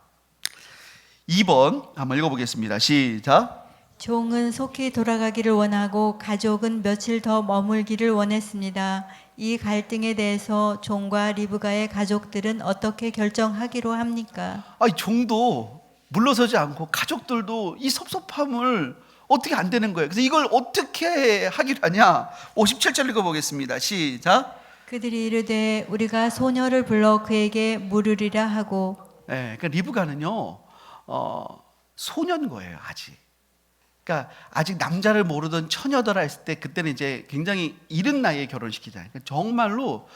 2번 한번 읽어보겠습니다. 시작. 종은 속히 돌아가기를 원하고 가족은 며칠 더 머물기를 원했습니다. 이 갈등에 대해서 종과 리브가의 가족들은 어떻게 결정하기로 합니까? 아니, 종도 물러서지 않고 가족들도 이 섭섭함을 어떻게 안 되는 거예요. 그래서 이걸 어떻게 하기로 하냐. 57절 읽어보겠습니다. 시작. 그들이 이르되 우리가 소녀를 불러 그에게 물으리라 하고. 네, 그러니까 리브가는요 소년 거예요. 아직. 그러니까 아직 남자를 모르던 처녀더라 했을 때 그때는 이제 굉장히 이른 나이에 결혼시키잖아요. 그러니까 정말로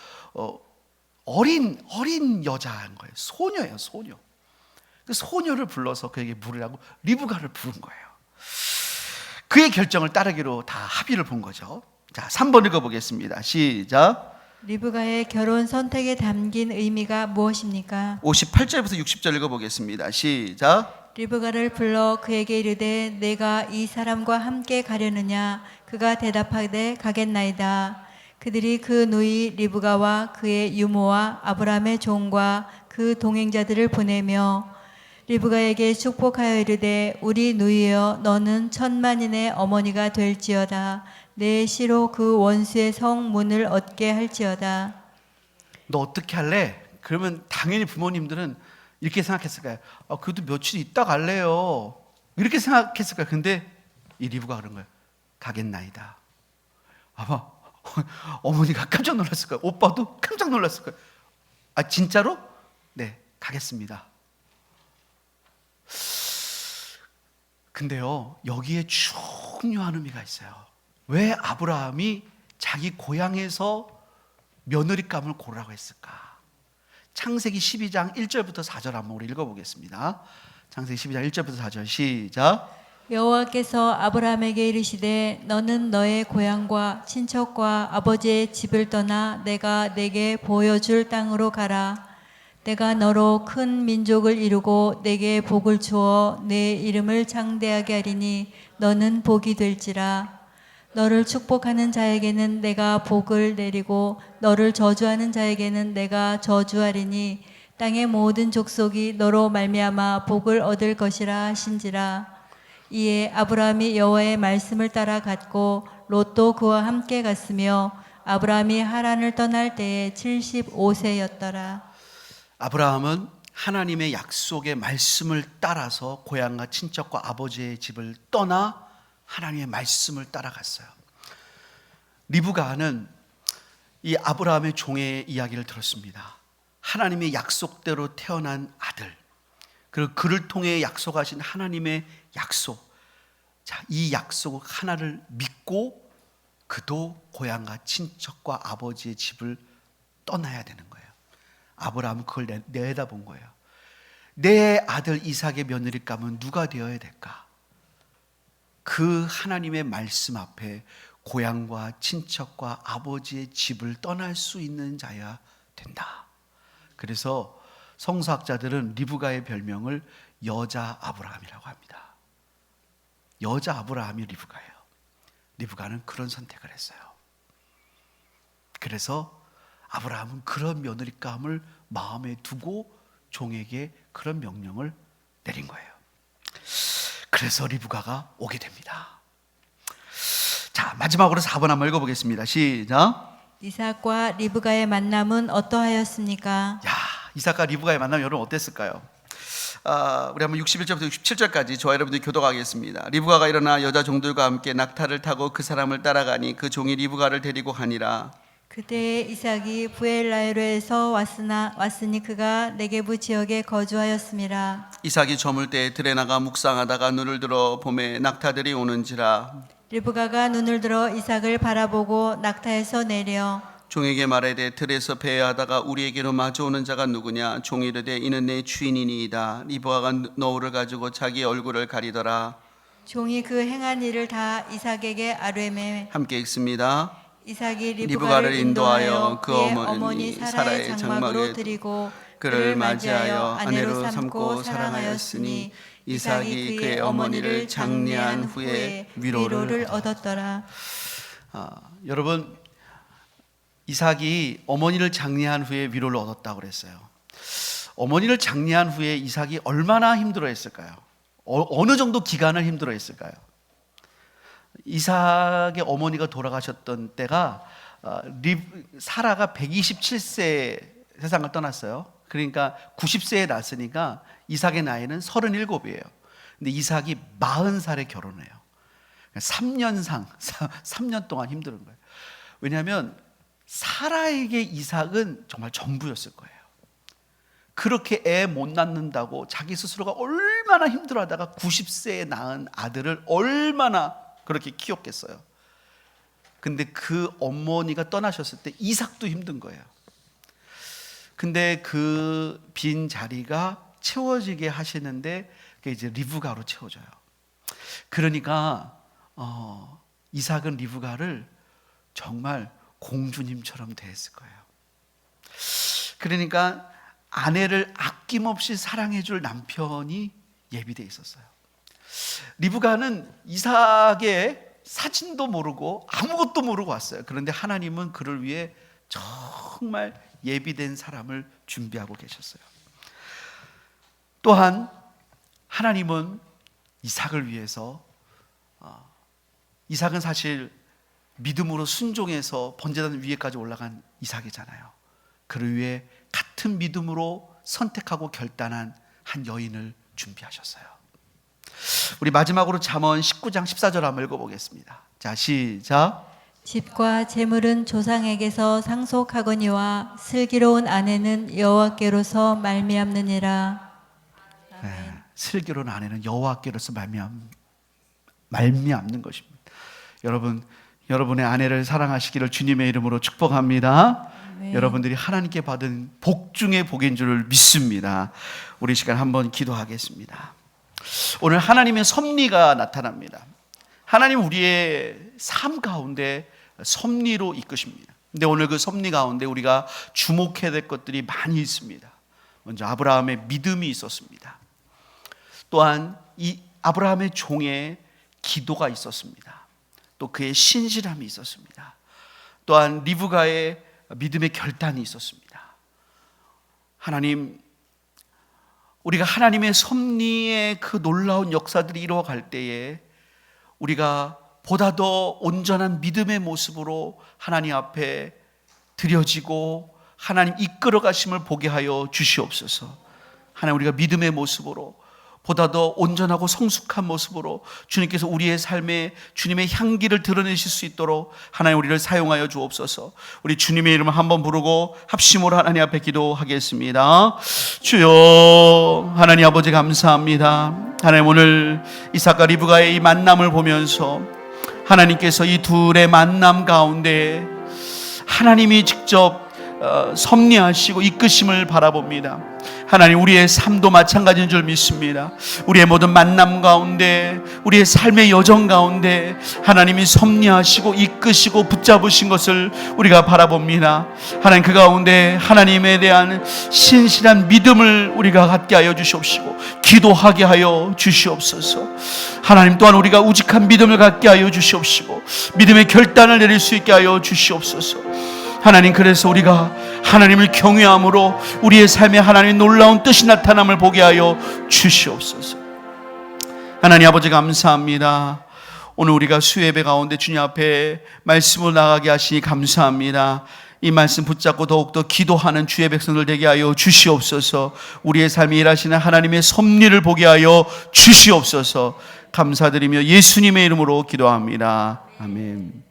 어린 여자인 거예요. 소녀예요, 소녀. 그 소녀를 불러서 그에게 물으라고 리브가를 부른 거예요. 그의 결정을 따르기로 다 합의를 본 거죠. 자, 3번 읽어보겠습니다. 시작. 리브가의 결혼 선택에 담긴 의미가 무엇입니까? 58절부터 60절 읽어보겠습니다. 시작. 리브가를 불러 그에게 이르되 내가 이 사람과 함께 가려느냐? 그가 대답하되 가겠나이다. 그들이 그 누이 리브가와 그의 유모와 아브라함의 종과 그 동행자들을 보내며 리브가에게 축복하여 이르되 우리 누이여 너는 천만인의 어머니가 될지어다. 내 시로 그 원수의 성문을 얻게 할지어다. 너 어떻게 할래? 그러면 당연히 부모님들은 이렇게 생각했을 거예요. 그래도 며칠 있다 갈래요. 이렇게 생각했을 거예요. 근데 이 리브가 그런 거예요. 가겠나이다. 아마 어머니가 깜짝 놀랐을 거예요. 오빠도 깜짝 놀랐을 거예요. 아, 진짜로? 네, 가겠습니다. 근데요, 여기에 중요한 의미가 있어요. 왜 아브라함이 자기 고향에서 며느리감을 고르라고 했을까? 창세기 12장 1절부터 4절 한번 우리 읽어보겠습니다. 창세기 12장 1절부터 4절 시작. 여호와께서 아브라함에게 이르시되 너는 너의 고향과 친척과 아버지의 집을 떠나 내가 내게 보여줄 땅으로 가라. 내가 너로 큰 민족을 이루고 내게 복을 주어 내 이름을 창대하게 하리니 너는 복이 될지라. 너를 축복하는 자에게는 내가 복을 내리고 너를 저주하는 자에게는 내가 저주하리니 땅의 모든 족속이 너로 말미암아 복을 얻을 것이라 하신지라. 이에 아브라함이 여호와의 말씀을 따라 갔고 롯도 그와 함께 갔으며 아브라함이 하란을 떠날 때에 75세였더라. 아브라함은 하나님의 약속의 말씀을 따라서 고향과 친척과 아버지의 집을 떠나 하나님의 말씀을 따라갔어요. 리브가는 이 아브라함의 종의 이야기를 들었습니다. 하나님의 약속대로 태어난 아들, 그리고 그를 통해 약속하신 하나님의 약속. 자, 이 약속 하나를 믿고 그도 고향과 친척과 아버지의 집을 떠나야 되는 거예요. 아브라함은 그걸 내다본 거예요. 내 아들 이삭의 며느리 감은 누가 되어야 될까? 그 하나님의 말씀 앞에 고향과 친척과 아버지의 집을 떠날 수 있는 자야 된다. 그래서 성서학자들은 리브가의 별명을 여자 아브라함이라고 합니다. 여자 아브라함이 리브가예요. 리브가는 그런 선택을 했어요. 그래서 아브라함은 그런 며느리감을 마음에 두고 종에게 그런 명령을 내린 거예요. 그래서 리브가가 오게 됩니다. 자, 마지막으로 4번 한번 읽어보겠습니다. 시작. 이삭과 리브가의 만남은 어떠하였습니까? 야, 이삭과 리브가의 만남 여러분 어땠을까요? 우리 한번 61절부터 67절까지 저와 여러분들이 교독하겠습니다. 리브가가 일어나 여자 종들과 함께 낙타를 타고 그 사람을 따라가니 그 종이 리브가를 데리고 가니라. 그때 이삭이 부엘라헬에서 왔으니 그가 네게부 지역에 거주하였음이라. 이삭이 저물 때 들에 나가 묵상하다가 눈을 들어 봄에 낙타들이 오는지라. 리브가가 눈을 들어 이삭을 바라보고 낙타에서 내려 종에게 말하되 들에서 배회하다가 우리에게로 마주오는 자가 누구냐? 종이 이르되 이는 내 주인이니이다. 리브가가 너울을 가지고 자기 얼굴을 가리더라. 종이 그 행한 일을 다 이삭에게 아뢰매 함께 읽습니다. 이삭이 리브가를 리브가를 인도하여 인도하여 그 그의 어머니 어머니 사라의 사라의 장막에 장막으로 드리고 그를 맞이하여 아내로 삼고 사랑하였으니 이삭이 그의 어머니를 장례한 후에 위로를 얻었더라. 여러분, 이삭이 어머니를 장례한 후에 위로를 얻었다고 그랬어요. 어머니를 장례한 후에 이삭이 얼마나 힘들어했을까요? 어느 정도 기간을 힘들어했을까요? 이삭의 어머니가 돌아가셨던 때가 사라가 127세에 세상을 떠났어요. 그러니까 90세에 낳았으니까 이삭의 나이는 37이에요. 근데 이삭이 40살에 결혼해요. 3년 동안 힘든 거예요. 왜냐하면 사라에게 이삭은 정말 전부였을 거예요. 그렇게 애 못 낳는다고 자기 스스로가 얼마나 힘들어하다가 90세에 낳은 아들을 얼마나 그렇게 키웠겠어요. 근데 그 어머니가 떠나셨을 때 이삭도 힘든 거예요. 근데 그 빈 자리가 채워지게 하시는데 그게 이제 리브가로 채워져요. 그러니까 이삭은 리브가를 정말 공주님처럼 대했을 거예요. 그러니까 아내를 아낌없이 사랑해줄 남편이 예비되어 있었어요. 리브가는 이삭의 사진도 모르고 아무것도 모르고 왔어요. 그런데 하나님은 그를 위해 정말 예비된 사람을 준비하고 계셨어요. 또한 하나님은 이삭을 위해서 이삭은 사실 믿음으로 순종해서 번제단 위에까지 올라간 이삭이잖아요. 그를 위해 같은 믿음으로 선택하고 결단한 한 여인을 준비하셨어요. 우리 마지막으로 잠언 19장 14절 한번 읽어보겠습니다. 자, 시작. 집과 재물은 조상에게서 상속하거니와 슬기로운 아내는 여호와께로서 말미암느니라. 네, 슬기로운 아내는 여호와께로서 말미암는 것입니다. 여러분의 아내를 사랑하시기를 주님의 이름으로 축복합니다. 네. 여러분들이 하나님께 받은 복 중의 복인 줄 믿습니다. 우리 시간 한번 기도하겠습니다. 오늘 하나님의 섭리가 나타납니다. 하나님 우리의 삶 가운데 섭리로 이끄십니다. 근데 오늘 그 섭리 가운데 우리가 주목해야 될 것들이 많이 있습니다. 먼저 아브라함의 믿음이 있었습니다. 또한 이 아브라함의 종의 기도가 있었습니다. 또 그의 신실함이 있었습니다. 또한 리브가의 믿음의 결단이 있었습니다. 하나님, 우리가 하나님의 섭리의 그 놀라운 역사들이 이루어갈 때에 우리가 보다 더 온전한 믿음의 모습으로 하나님 앞에 드려지고 하나님 이끌어 가심을 보게 하여 주시옵소서. 하나님, 우리가 믿음의 모습으로 보다 더 온전하고 성숙한 모습으로 주님께서 우리의 삶에 주님의 향기를 드러내실 수 있도록 하나님 우리를 사용하여 주옵소서. 우리 주님의 이름을 한번 부르고 합심으로 하나님 앞에 기도하겠습니다. 주여, 하나님 아버지 감사합니다. 하나님, 오늘 이삭과 리브가의 이 만남을 보면서 하나님께서 이 둘의 만남 가운데 하나님이 직접 섭리하시고 이끄심을 바라봅니다. 하나님, 우리의 삶도 마찬가지인 줄 믿습니다. 우리의 모든 만남 가운데, 우리의 삶의 여정 가운데 하나님이 섭리하시고 이끄시고 붙잡으신 것을 우리가 바라봅니다. 하나님, 그 가운데 하나님에 대한 신실한 믿음을 우리가 갖게 하여 주시옵시고 기도하게 하여 주시옵소서. 하나님, 또한 우리가 우직한 믿음을 갖게 하여 주시옵시고 믿음의 결단을 내릴 수 있게 하여 주시옵소서. 하나님, 그래서 우리가 하나님을 경외함으로 우리의 삶에 하나님의 놀라운 뜻이 나타남을 보게 하여 주시옵소서. 하나님 아버지 감사합니다. 오늘 우리가 수예배 가운데 주님 앞에 말씀을 나가게 하시니 감사합니다. 이 말씀 붙잡고 더욱더 기도하는 주의 백성들 되게 하여 주시옵소서. 우리의 삶에 일하시는 하나님의 섭리를 보게 하여 주시옵소서. 감사드리며 예수님의 이름으로 기도합니다. 아멘.